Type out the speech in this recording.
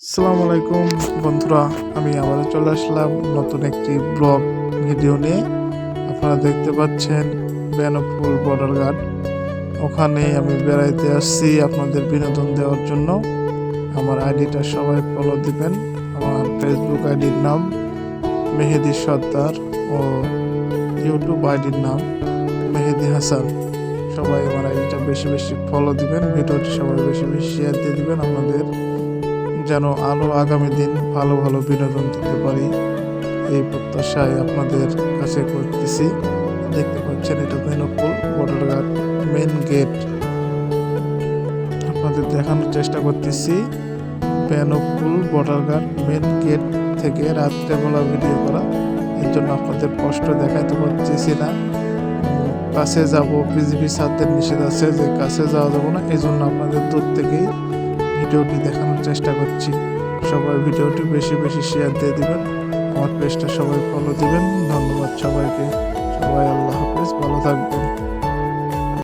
আসসালামু আলাইকুম বন্ধুরা, আমি আবারও চলে আসলাম নতুন একটি ব্লগ ভিডিও নিয়ে। আপনারা দেখতে পাচ্ছেন বেনাপোল বর্ডার গার্ড, ওখানে আমি বেড়াইতে আসছি আপনাদের বিনোদন দেওয়ার জন্য। আমার আইডিটা সবাই ফলো দিবেন। আমার ফেসবুক আইডির নাম মেহেদি সর্দার ও ইউটিউব আইডির নাম মেহেদি হাসান। সবাই আমার আইডিটা বেশি বেশি ফলো দিবেন, ভিডিওটি সবাই বেশি বেশি শেয়ার দিয়ে দিবেন, আমাদের যেন আরও আগামী দিন ভালো ভালো বিনোদন দিতে পারি এই প্রত্যাশায় আপনাদের কাছে করতেছি। দেখতে পাচ্ছেন এটা Benapole border guard main gate, আপনাদের দেখানোর চেষ্টা করতেছি। Benapole border guard main gate থেকে রাত্রেবেলা ভিডিও করা, এর জন্য আপনাদের কষ্ট দেখাতে পারতেছি না। কাছে যাব, বিজিবি স্যারদের নিষেধ আছে যে কাছে যাওয়া যাবো না, এই জন্য আপনাদের দূর থেকেই ভিডিওটি দেখানোর চেষ্টা করছি। সবাই ভিডিওটি বেশি বেশি শেয়ার দিয়ে দিবেন, আমার পেজটা সবাই ফলো দিবেন। ধন্যবাদ সবাইকে। সবাই আল্লাহ হাফেজ, ভালো থাকবেন।